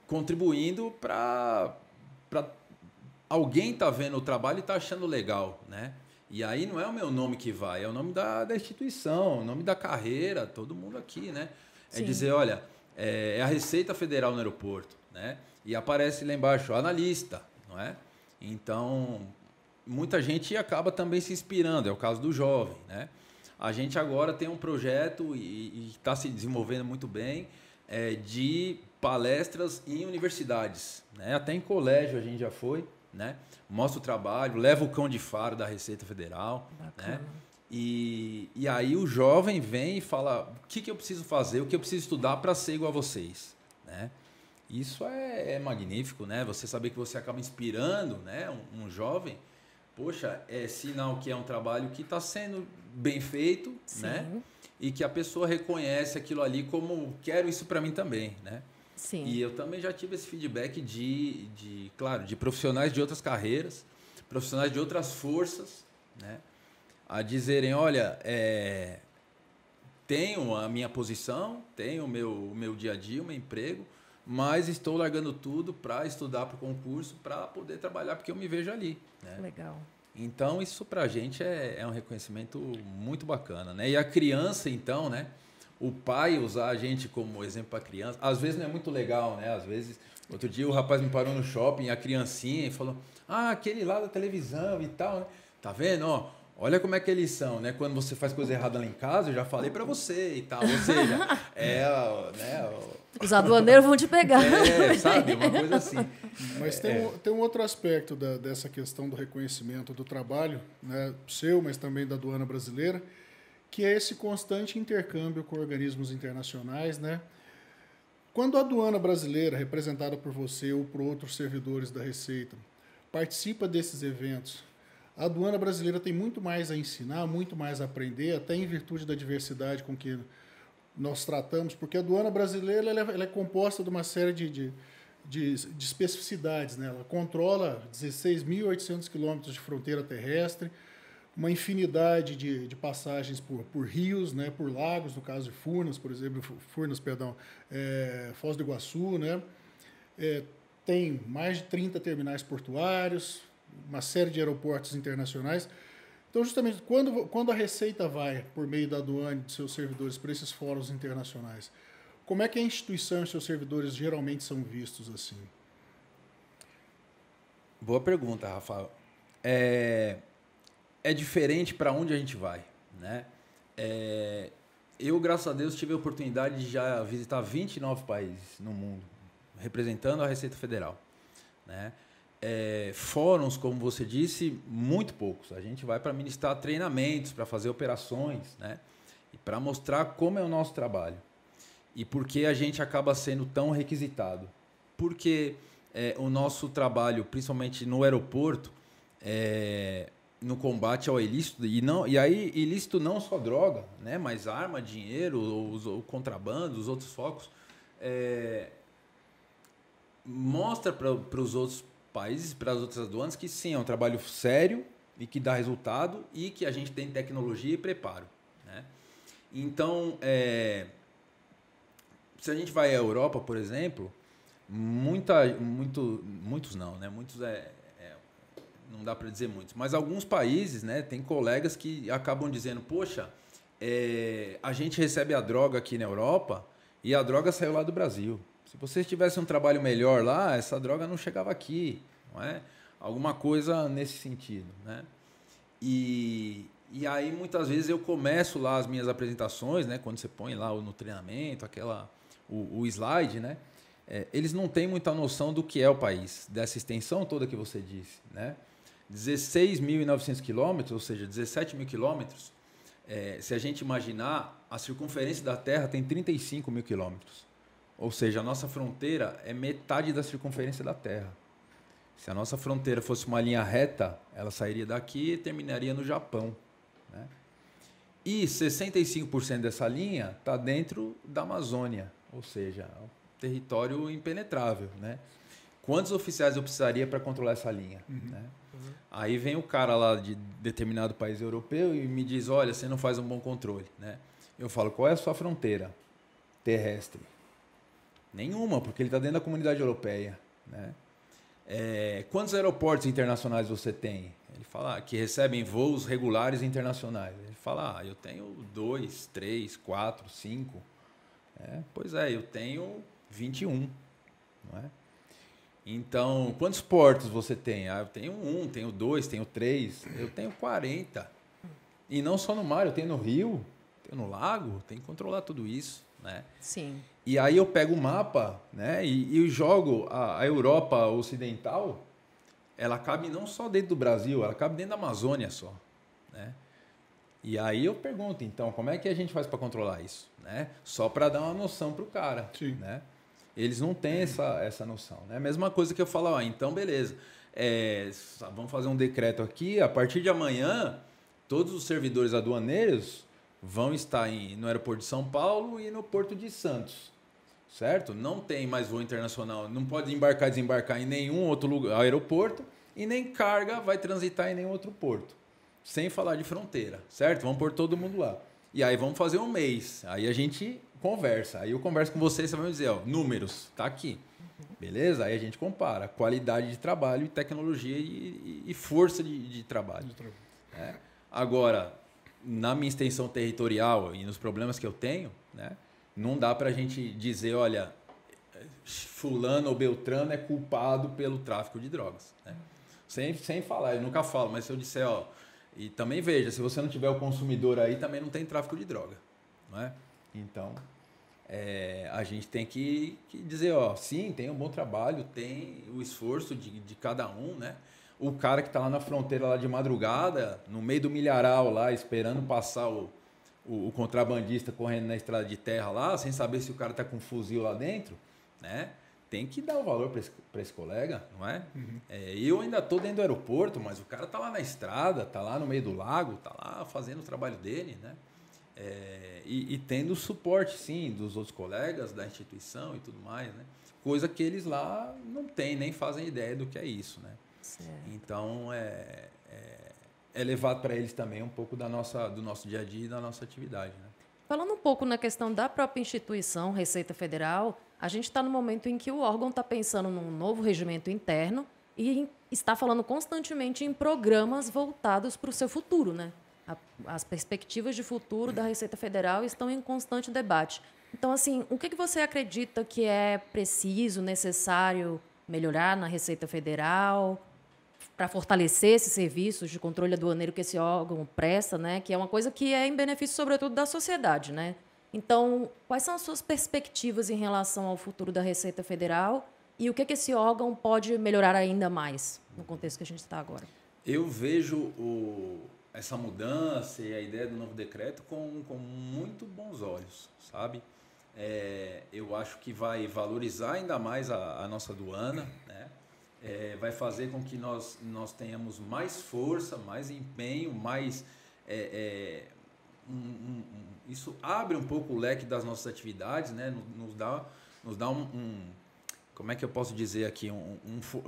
contribuindo para alguém tá vendo o trabalho e tá achando legal, né? E aí não é o meu nome que vai, é o nome da instituição, o nome da carreira, todo mundo aqui, né? É Sim. dizer, olha, é a Receita Federal no aeroporto, né? E aparece lá embaixo, analista, não é? Então, muita gente acaba também se inspirando, é o caso do jovem, né? A gente agora tem um projeto e está se desenvolvendo muito bem de palestras em universidades, né? Até em colégio a gente já foi, né? Mostra o trabalho, leva o cão de faro da Receita Federal, né? E aí o jovem vem e fala, o que eu preciso fazer, o que eu preciso estudar para ser igual a vocês, né? Isso é magnífico, né? Você saber que você acaba inspirando, né, um jovem. Poxa, é sinal que é um trabalho que está sendo bem feito, sim, né? E que a pessoa reconhece aquilo ali como quero isso para mim também, né? Sim. E eu também já tive esse feedback claro, de profissionais de outras carreiras, profissionais de outras forças, né? A dizerem, olha, tenho a minha posição, tenho o meu dia a dia, o meu emprego, mas estou largando tudo para estudar para o concurso, para poder trabalhar, porque eu me vejo ali. Né? Legal. Então, isso para a gente é um reconhecimento muito bacana. Né? E a criança, então, né? O pai usar a gente como exemplo para a criança, às vezes não é muito legal, né? Às vezes, outro dia o rapaz me parou no shopping, a criancinha, e falou, aquele lá da televisão e tal, né? Tá vendo, ó? Olha como é que eles são, né? Quando você faz coisa errada lá em casa, eu já falei para você e tal. Ou seja, né? Os aduaneiros vão te pegar. Sabe? Uma coisa assim. Mas tem um outro aspecto dessa questão do reconhecimento do trabalho, né? Seu, mas também da aduana brasileira, que é esse constante intercâmbio com organismos internacionais, né? Quando a aduana brasileira, representada por você ou por outros servidores da Receita, participa desses eventos, a aduana brasileira tem muito mais a ensinar, muito mais a aprender, até em virtude da diversidade com que nós tratamos, porque a aduana brasileira ela é composta de uma série de especificidades. Né? Ela controla 16.800 quilômetros de fronteira terrestre, uma infinidade de passagens por rios, né? Por lagos, no caso de Furnas, por exemplo, Foz do Iguaçu, né? Tem mais de 30 terminais portuários, uma série de aeroportos internacionais. Então, justamente, quando a Receita vai, por meio da aduana e de seus servidores, para esses fóruns internacionais, como é que a instituição e seus servidores geralmente são vistos assim? Boa pergunta, Rafael. É diferente para onde a gente vai, né? Eu, graças a Deus, tive a oportunidade de já visitar 29 países no mundo, representando a Receita Federal, né? Fóruns, como você disse, muito poucos. A gente vai para ministrar treinamentos, para fazer operações, né? E para mostrar como é o nosso trabalho. E por que a gente acaba sendo tão requisitado. Porque o nosso trabalho, principalmente no aeroporto, no combate ao ilícito, e aí ilícito não só droga, né? Mas arma, dinheiro, o contrabando, os outros focos, mostra para os outros países, para as outras aduanas, que sim, é um trabalho sério e que dá resultado e que a gente tem tecnologia e preparo. Né? Então, se a gente vai à Europa, por exemplo, muitos não, né? Muitos não dá para dizer muitos, mas alguns países, né, tem colegas que acabam dizendo, poxa, a gente recebe a droga aqui na Europa e a droga saiu lá do Brasil. Se vocês tivessem um trabalho melhor lá, essa droga não chegava aqui, não é? alguma coisa nesse sentido, né? E aí, muitas vezes, eu começo lá as minhas apresentações, né? Quando você põe lá no treinamento, o slide, né? Eles não têm muita noção do que é o país, dessa extensão toda que você disse, né? 16.900 quilômetros, ou seja, 17 mil quilômetros. Se a gente imaginar, a circunferência da Terra tem 35 mil quilômetros. Ou seja, a nossa fronteira é metade da circunferência da Terra. Se a nossa fronteira fosse uma linha reta, ela sairia daqui e terminaria no Japão, né? E 65% dessa linha está dentro da Amazônia, ou seja, é um território impenetrável, né? Quantos oficiais eu precisaria para controlar essa linha? Né? Aí vem o cara lá de determinado país europeu e me diz, olha, você não faz um bom controle, né? Eu falo, qual é a sua fronteira terrestre? Nenhuma, porque ele está dentro da comunidade europeia, né? Quantos aeroportos internacionais você tem? Ele fala que recebem voos regulares internacionais. Ele fala, eu tenho 2, 3, 4, 5. Pois é, eu tenho 21, não é? Então, quantos portos você tem? Eu tenho 1, tenho 2, tenho 3, eu tenho 40. E não só no mar, eu tenho no rio, tenho no lago, tenho que controlar tudo isso, né? Sim. E aí eu pego o mapa, né, e jogo a Europa Ocidental, ela cabe não só dentro do Brasil, ela cabe dentro da Amazônia só, né? E aí eu pergunto, então, como é que a gente faz para controlar isso, né? Só para dar uma noção para o cara, né? Eles não têm essa noção, né? Mesma coisa que eu falo, então beleza, vamos fazer um decreto aqui, a partir de amanhã, todos os servidores aduaneiros vão estar no aeroporto de São Paulo e no Porto de Santos, certo? Não tem mais voo internacional, não pode embarcar e desembarcar em nenhum outro lugar, aeroporto, e nem carga vai transitar em nenhum outro porto, sem falar de fronteira, certo? Vamos pôr todo mundo lá. E aí vamos fazer um mês, aí a gente conversa, aí eu converso com você vai me dizer, números, tá aqui, beleza? Aí a gente compara qualidade de trabalho e tecnologia e força de trabalho. Agora, na minha extensão territorial e nos problemas que eu tenho, né, não dá para a gente dizer, olha, fulano ou beltrano é culpado pelo tráfico de drogas, né? Sem falar, eu nunca falo, mas se eu disser, e também veja, se você não tiver o consumidor aí, também não tem tráfico de droga, não é? Então, a gente tem que dizer, sim, tem um bom trabalho, tem o esforço de cada um, né? O cara que está lá na fronteira lá de madrugada, no meio do milharal lá, esperando passar o contrabandista correndo na estrada de terra lá, sem saber se o cara está com um fuzil lá dentro, né? Tem que dar o valor para esse colega, não é? Eu ainda estou dentro do aeroporto, mas o cara está lá na estrada, está lá no meio do lago, está lá fazendo o trabalho dele, né? E tendo o suporte, sim, dos outros colegas, da instituição e tudo mais, né? Coisa que eles lá não têm, nem fazem ideia do que é isso, né? Certo. Então, é levado para eles também um pouco do nosso dia a dia e da nossa atividade, né? Falando um pouco na questão da própria instituição, Receita Federal, a gente está no momento em que o órgão está pensando num novo regimento interno e está falando constantemente em programas voltados para o seu futuro, né? As perspectivas de futuro da Receita Federal estão em constante debate. Então, assim, o que você acredita que é preciso, necessário melhorar na Receita Federal para fortalecer esses serviços de controle aduaneiro que esse órgão presta, né? Que é uma coisa que é em benefício, sobretudo, da sociedade, né? Então, quais são as suas perspectivas em relação ao futuro da Receita Federal e o que esse órgão pode melhorar ainda mais no contexto que a gente está agora? Eu vejo essa mudança e a ideia do novo decreto com muito bons olhos, sabe? Eu acho que vai valorizar ainda mais a nossa aduana, né? Vai fazer com que nós tenhamos mais força, mais empenho, mais... isso abre um pouco o leque das nossas atividades, né? Nos dá como é que eu posso dizer aqui?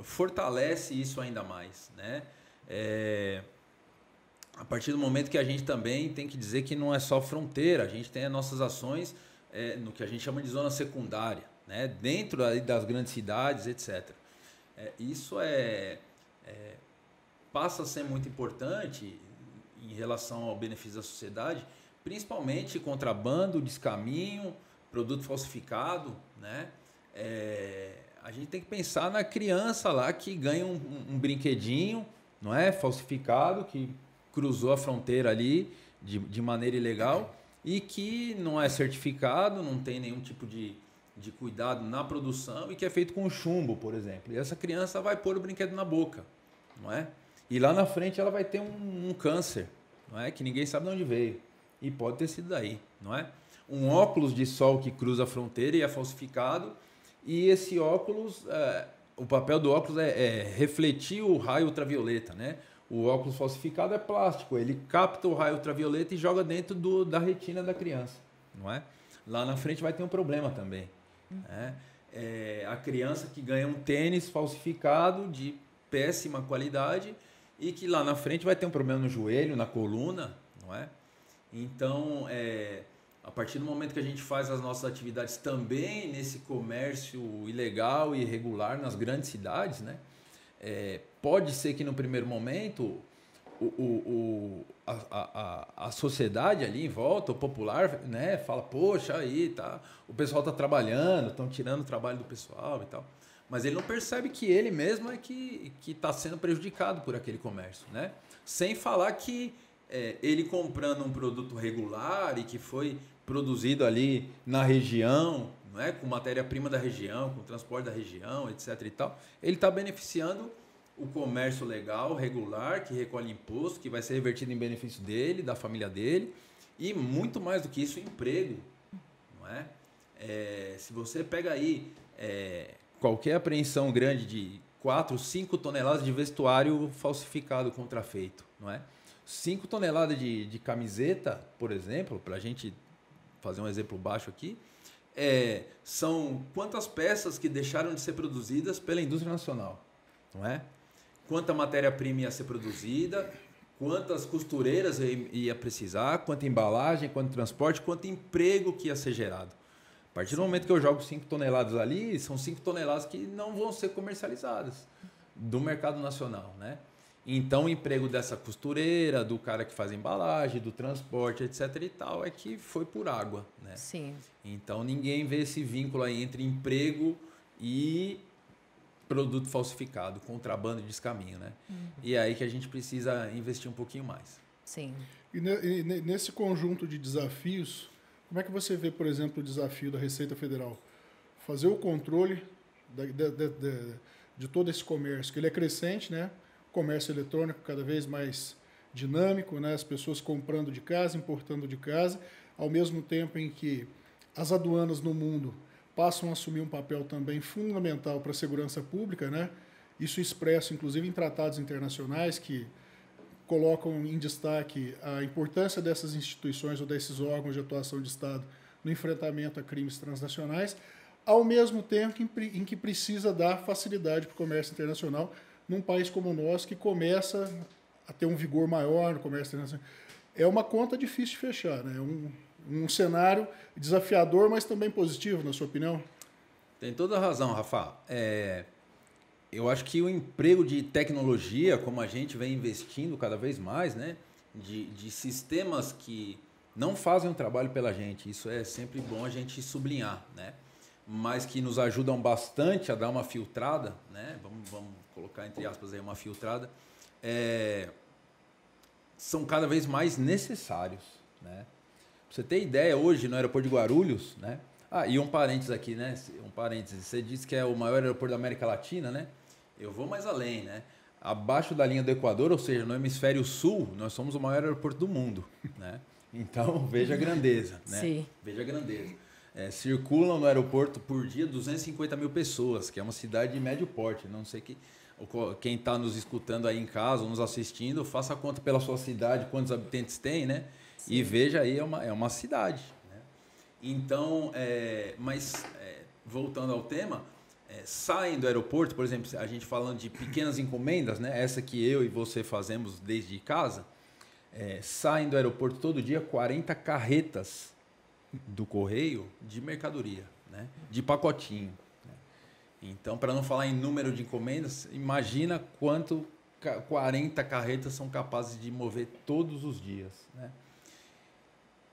Fortalece isso ainda mais, né? A partir do momento que a gente também tem que dizer que não é só fronteira, a gente tem as nossas ações no que a gente chama de zona secundária, né? Dentro das grandes cidades, etc. Isso passa a ser muito importante em relação ao benefício da sociedade, principalmente contrabando, descaminho, produto falsificado, né? a gente tem que pensar na criança lá que ganha um brinquedinho, não é? Falsificado, que cruzou a fronteira ali de maneira ilegal e que não é certificado, não tem nenhum tipo de cuidado na produção e que é feito com chumbo, por exemplo. E essa criança vai pôr o brinquedo na boca, não é? E lá na frente ela vai ter um câncer, não é? Que ninguém sabe de onde veio. E pode ter sido daí, não é? Um óculos de sol que cruza a fronteira e é falsificado. E esse óculos, o papel do óculos é refletir o raio ultravioleta, né? O óculos falsificado é plástico, ele capta o raio ultravioleta e joga dentro da retina da criança, não é? Lá na frente vai ter um problema também. Né? A criança que ganha um tênis falsificado de péssima qualidade e que lá na frente vai ter um problema no joelho, na coluna, não é? Então, a partir do momento que a gente faz as nossas atividades também nesse comércio ilegal e irregular nas grandes cidades, né? Pode ser que no primeiro momento a sociedade ali em volta, o popular, né, fala, poxa, aí tá, o pessoal está trabalhando, estão tirando o trabalho do pessoal e tal. Mas ele não percebe que ele mesmo é que está sendo prejudicado por aquele comércio, né? Sem falar que ele comprando um produto regular e que foi produzido ali na região, não é? Com matéria-prima da região, com transporte da região, etc. e tal, ele está beneficiando o comércio legal, regular, que recolhe imposto, que vai ser revertido em benefício dele, da família dele, e muito mais do que isso, emprego, não é? Se você pega aí qualquer apreensão grande de 4, 5 toneladas de vestuário falsificado, contrafeito, não é? 5 toneladas de camiseta, por exemplo, para a gente fazer um exemplo baixo aqui, são quantas peças que deixaram de ser produzidas pela indústria nacional, não é? Quanta matéria-prima ia ser produzida, quantas costureiras ia precisar, quanta embalagem, quanto transporte, quanto emprego que ia ser gerado. A partir do momento que eu jogo 5 toneladas ali, são 5 toneladas que não vão ser comercializadas do mercado nacional, né? Então, o emprego dessa costureira, do cara que faz embalagem, do transporte, etc. e tal, é que foi por água, né? Sim. Então, ninguém vê esse vínculo aí entre emprego e produto falsificado, contrabando e descaminho, né? E é aí que a gente precisa investir um pouquinho mais. Sim. E nesse conjunto de desafios, como é que você vê, por exemplo, o desafio da Receita Federal? Fazer o controle de todo esse comércio, que ele é crescente, né? Comércio eletrônico cada vez mais dinâmico, né? As pessoas comprando de casa, importando de casa, ao mesmo tempo em que as aduanas no mundo passam a assumir um papel também fundamental para a segurança pública, né? Isso expresso, inclusive, em tratados internacionais que colocam em destaque a importância dessas instituições ou desses órgãos de atuação de Estado no enfrentamento a crimes transnacionais, ao mesmo tempo em que precisa dar facilidade para o comércio internacional num país como o nosso, que começa a ter um vigor maior no comércio internacional. É uma conta difícil de fechar, né? Um cenário desafiador, mas também positivo, na sua opinião? Tem toda a razão, Rafa. Eu acho que o emprego de tecnologia, como a gente vem investindo cada vez mais, né, de sistemas que não fazem um trabalho pela gente, isso é sempre bom a gente sublinhar, né, mas que nos ajudam bastante a dar uma filtrada, né, vamos colocar entre aspas aí uma filtrada, são cada vez mais necessários, né. Pra você ter ideia, hoje no aeroporto de Guarulhos, né? E um parênteses aqui, né? Um parênteses. Você disse que é o maior aeroporto da América Latina, né? Eu vou mais além, né? Abaixo da linha do Equador, ou seja, no hemisfério sul, nós somos o maior aeroporto do mundo, né? Então, veja a grandeza, né? Sim. Veja a grandeza. Circulam no aeroporto por dia 250 mil pessoas, que é uma cidade de médio porte. Não sei quem está nos escutando aí em casa, ou nos assistindo, faça a conta pela sua cidade, quantos habitantes tem, né? Sim. E veja aí, é uma cidade. Né? Então, voltando ao tema, saem do aeroporto, por exemplo, a gente falando de pequenas encomendas, né? Essa que eu e você fazemos desde casa, saem do aeroporto todo dia 40 carretas do correio de mercadoria, né? De pacotinho. Né? Então, para não falar em número de encomendas, imagina quanto 40 carretas são capazes de mover todos os dias. Né?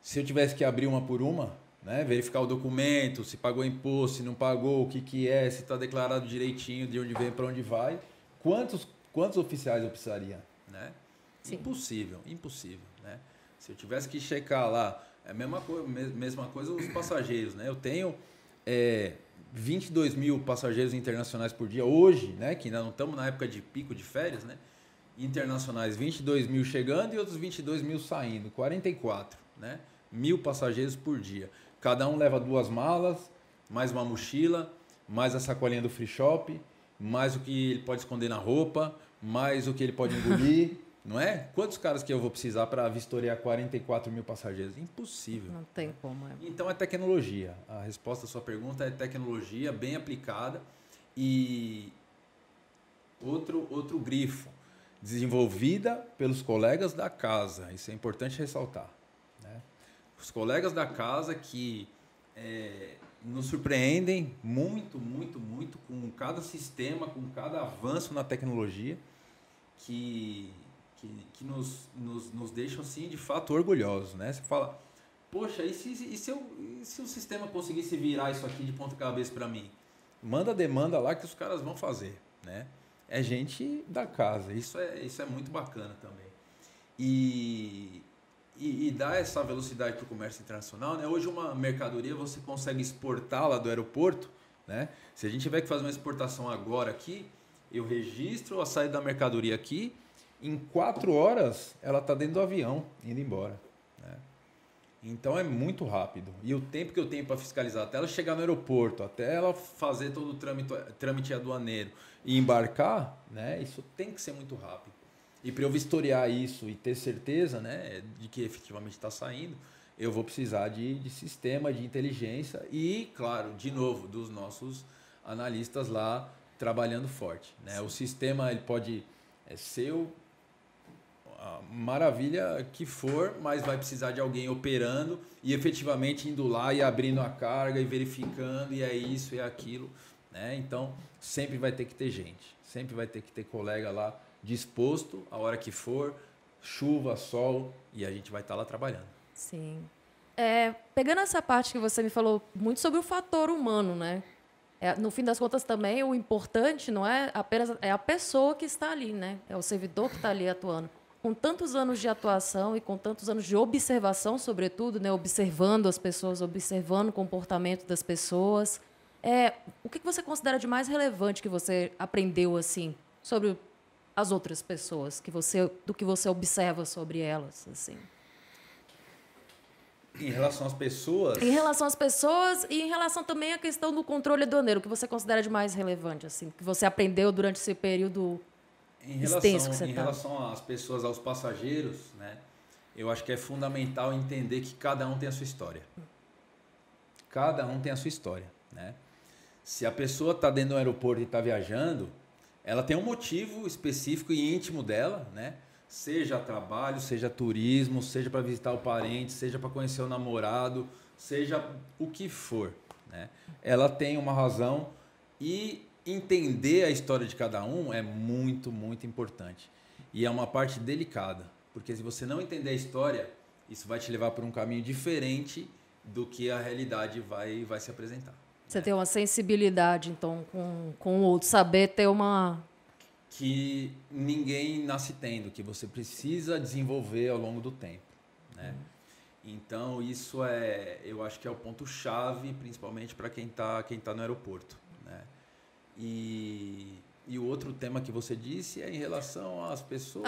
Se eu tivesse que abrir uma por uma, né? Verificar o documento, se pagou imposto, se não pagou, o que é, se está declarado direitinho, de onde vem, para onde vai. Quantos oficiais eu precisaria, né? Sim. Impossível, né? Se eu tivesse que checar lá, é a mesma coisa os passageiros, né? Eu tenho 22 mil passageiros internacionais por dia hoje, né? Que ainda não estamos na época de pico de férias, né? Internacionais, 22 mil chegando e outros 22 mil saindo, 44, né? 1.000 passageiros por dia. Cada um leva 2 malas, mais uma mochila, mais a sacolinha do free shop, mais o que ele pode esconder na roupa, mais o que ele pode engolir, não é? Quantos caras que eu vou precisar para vistoriar 44 mil passageiros? Impossível. Não tem como. Então é tecnologia. A resposta à sua pergunta é tecnologia bem aplicada e outro grifo, desenvolvida pelos colegas da casa. Isso é importante ressaltar, né? Os colegas da casa que nos surpreendem muito com cada sistema, com cada avanço na tecnologia que nos deixam assim, de fato orgulhosos, né? Você fala, poxa, e se o sistema conseguisse virar isso aqui de ponta cabeça para mim? Manda a demanda lá que os caras vão fazer, né? É gente da casa, isso é muito bacana também. E dá essa velocidade para o comércio internacional, né? Hoje uma mercadoria você consegue exportá-la do aeroporto, né? Se a gente tiver que fazer uma exportação agora aqui, eu registro a saída da mercadoria aqui, em 4 horas ela está dentro do avião, indo embora, né? Então é muito rápido. E o tempo que eu tenho para fiscalizar, até ela chegar no aeroporto, até ela fazer todo o trâmite aduaneiro e embarcar, né? Isso tem que ser muito rápido. E para eu vistoriar isso e ter certeza, né, de que efetivamente está saindo, eu vou precisar de sistema, de inteligência e, claro, de novo, dos nossos analistas lá trabalhando forte, né? O sistema ele pode ser a maravilha que for, mas vai precisar de alguém operando e efetivamente indo lá e abrindo a carga e verificando, e é isso, é aquilo, né? Então, sempre vai ter que ter gente, sempre vai ter que ter colega lá disposto a hora que for, chuva, sol, e a gente vai estar lá trabalhando. Sim. Pegando essa parte que você me falou muito sobre o fator humano, né? No fim das contas também o importante não é apenas a pessoa que está ali, né? É o servidor que está ali atuando. Com tantos anos de atuação e com tantos anos de observação, sobretudo, né? Observando as pessoas, observando o comportamento das pessoas. O que você considera de mais relevante que você aprendeu assim sobre as outras pessoas, do que você observa sobre elas, assim? Em relação às pessoas? Em relação às pessoas e em relação também à questão do controle aduaneiro, o que você considera de mais relevante, assim, que você aprendeu durante esse período extenso que você está? Em relação às pessoas, aos passageiros, né, eu acho que é fundamental entender que cada um tem a sua história. Cada um tem a sua história, né? Se a pessoa está dentro do aeroporto e está viajando, ela tem um motivo específico e íntimo dela, né? Seja trabalho, seja turismo, seja para visitar o parente, seja para conhecer o namorado, seja o que for, né? Ela tem uma razão e entender a história de cada um é muito importante. E é uma parte delicada, porque se você não entender a história, isso vai te levar por um caminho diferente do que a realidade vai se apresentar. Você tem uma sensibilidade, então, com o outro, saber ter uma... Que ninguém nasce tendo, que você precisa desenvolver ao longo do tempo, né? Então, isso eu acho que é o ponto-chave, principalmente para quem tá no aeroporto, né? E o outro tema que você disse é em relação às pessoas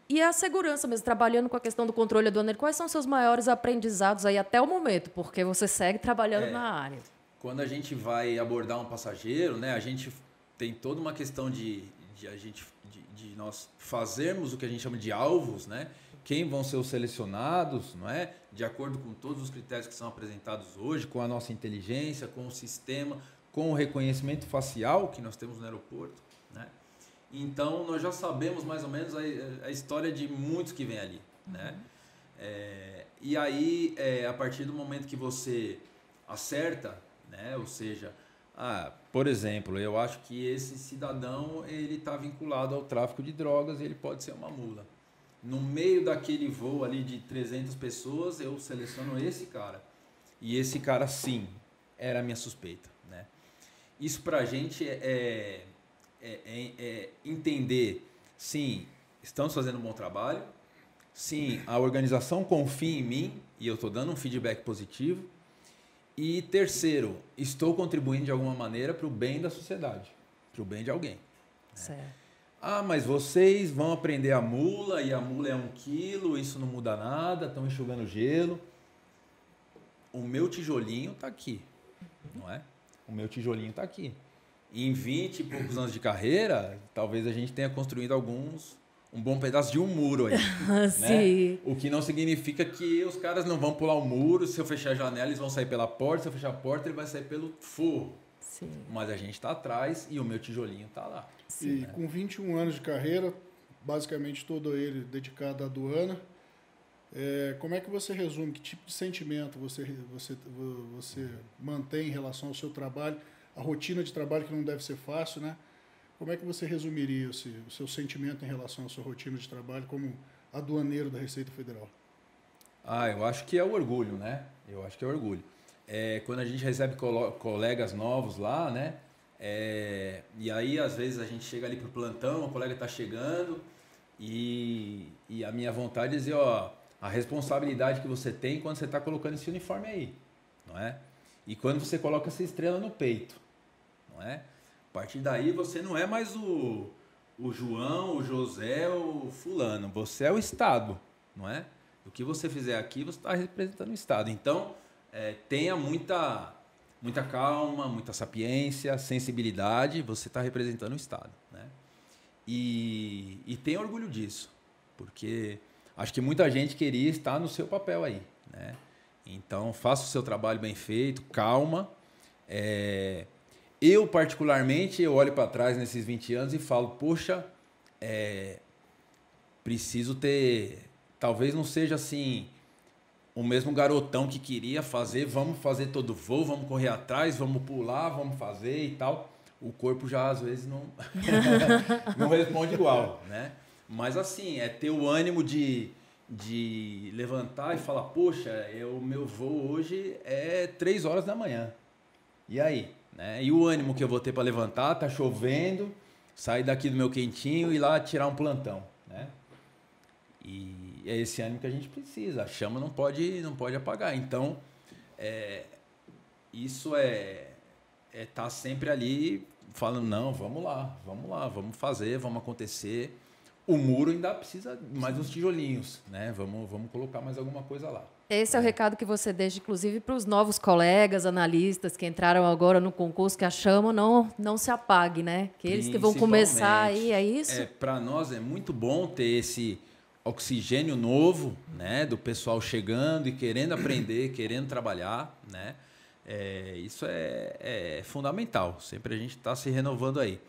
e a segurança mesmo, trabalhando com a questão do controle aduaneiro. Quais são os seus maiores aprendizados aí até o momento? Porque você segue trabalhando na área. Quando a gente vai abordar um passageiro, né, a gente tem toda uma questão de nós fazermos o que a gente chama de alvos, né? Quem vão ser os selecionados, não é? De acordo com todos os critérios que são apresentados hoje, com a nossa inteligência, com o sistema, com o reconhecimento facial que nós temos no aeroporto, né? Então, nós já sabemos mais ou menos a história de muitos que vêm ali, né? E aí, a partir do momento que você acerta, né? Ou seja, por exemplo, eu acho que esse cidadão ele está vinculado ao tráfico de drogas e ele pode ser uma mula. No meio daquele voo ali de 300 pessoas, eu seleciono esse cara. E esse cara, sim, era a minha suspeita, né? Isso para a gente é entender, sim, estamos fazendo um bom trabalho, sim, a organização confia em mim e eu estou dando um feedback positivo. E terceiro, estou contribuindo de alguma maneira para o bem da sociedade, para o bem de alguém. Certo. Ah, mas vocês vão aprender a mula e a mula é 1 quilo, isso não muda nada, estão enxugando gelo. O meu tijolinho está aqui, não é? O meu tijolinho está aqui. E em 20 e poucos anos de carreira, talvez a gente tenha construído um bom pedaço de um muro aí. Sim. Né? O que não significa que os caras não vão pular o muro, se eu fechar a janela eles vão sair pela porta, se eu fechar a porta ele vai sair pelo forro. Sim. Mas a gente está atrás e o meu tijolinho está lá. Sim, e com 21 anos de carreira, basicamente todo ele dedicado à aduana, como é que você resume, que tipo de sentimento você mantém em relação ao seu trabalho, a rotina de trabalho que não deve ser fácil, né? Como é que você resumiria o seu sentimento em relação à sua rotina de trabalho como aduaneiro da Receita Federal? Eu acho que é o orgulho, né? Eu acho que é o orgulho. Quando a gente recebe colegas novos lá, né? E aí, às vezes, a gente chega ali pro plantão, o colega está chegando e a minha vontade é dizer, ó, a responsabilidade que você tem quando você está colocando esse uniforme aí, não é? E quando você coloca essa estrela no peito, não é? A partir daí você não é mais o João, o José, o fulano. Você é o Estado, não é? O que você fizer aqui, você está representando o Estado. Então, tenha muita calma, muita sapiência, sensibilidade. Você está representando o Estado, né? E tenha orgulho disso, porque acho que muita gente queria estar no seu papel aí, né? Então, faça o seu trabalho bem feito, calma. Eu, particularmente, eu olho para trás nesses 20 anos e falo, poxa, preciso ter... Talvez não seja assim, o mesmo garotão que queria fazer, vamos fazer todo voo, vamos correr atrás, vamos pular, vamos fazer e tal. O corpo já, às vezes, não, não responde igual, né? Mas, assim, ter o ânimo de levantar e falar, poxa, o meu voo hoje é 3 horas da manhã. E aí? Né? E o ânimo que eu vou ter para levantar, tá chovendo, sair daqui do meu quentinho e ir lá tirar um plantão, né? E é esse ânimo que a gente precisa. A chama não pode apagar. Então, isso tá sempre ali falando, não, vamos lá, vamos fazer, vamos acontecer. O muro ainda precisa mais uns tijolinhos, né? Vamos colocar mais alguma coisa lá. Esse é o recado que você deixa, inclusive, para os novos colegas, analistas que entraram agora no concurso, que a chama não se apague, né? Que eles que vão começar aí, é isso? Para nós é muito bom ter esse oxigênio novo, né? Do pessoal chegando e querendo aprender, querendo trabalhar, né? Isso é fundamental. Sempre a gente está se renovando aí.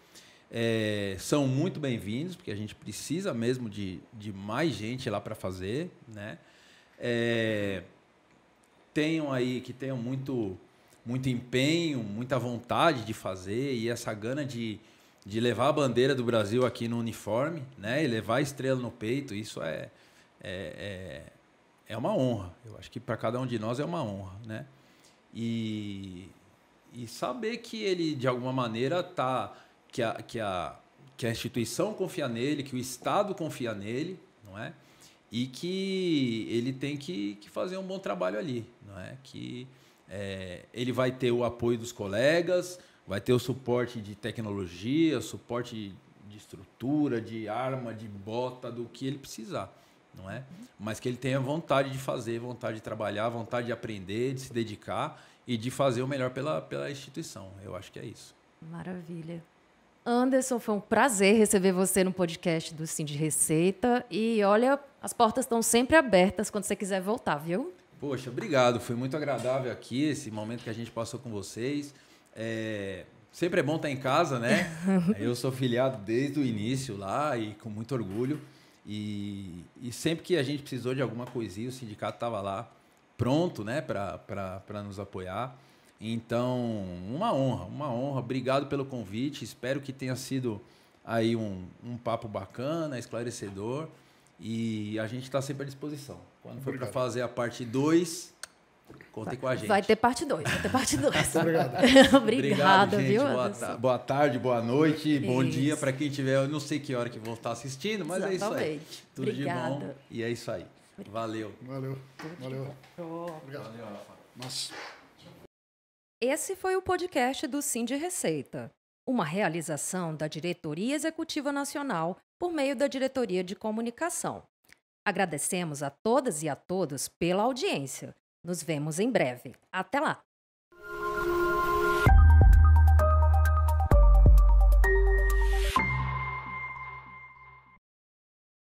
São muito bem-vindos, porque a gente precisa mesmo de mais gente lá para fazer, né? Tenham muito empenho, muita vontade de fazer e essa gana de levar a bandeira do Brasil aqui no uniforme, né? E levar a estrela no peito, isso é uma honra. Eu acho que para cada um de nós é uma honra, né? E saber que ele, de alguma maneira, que a instituição confia nele, que o Estado confia nele, não é? E que ele tem que fazer um bom trabalho ali, não é? Que ele vai ter o apoio dos colegas, vai ter o suporte de tecnologia, suporte de estrutura, de arma, de bota, do que ele precisar, não é? Mas que ele tenha vontade de fazer, vontade de trabalhar, vontade de aprender, de se dedicar e de fazer o melhor pela instituição. Eu acho que é isso. Maravilha. Anderson, foi um prazer receber você no podcast do Sim de Receita. E olha, as portas estão sempre abertas quando você quiser voltar, viu? Poxa, obrigado. Foi muito agradável aqui esse momento que a gente passou com vocês. Sempre é bom estar em casa, né? Eu sou filiado desde o início lá e com muito orgulho. E sempre que a gente precisou de alguma coisinha, o sindicato estava lá pronto, né, para nos apoiar. Então, uma honra. Obrigado pelo convite. Espero que tenha sido aí um papo bacana, esclarecedor. E a gente está sempre à disposição. Quando for para fazer a parte 2, Contem com a gente. Vai ter parte 2, vai ter parte 2. Obrigado. Obrigada, gente. viu? Boa tarde, boa noite, bom Isso. dia para quem tiver. Eu não sei que hora que vão estar assistindo, mas Exatamente. é isso aí. Tudo Obrigada. de bom e é isso aí. Valeu. Valeu. Valeu. Valeu, Rafa. Nossa. Esse foi o podcast do Sim de Receita, uma realização da Diretoria Executiva Nacional por meio da Diretoria de Comunicação. Agradecemos a todas e a todos pela audiência. Nos vemos em breve. Até lá!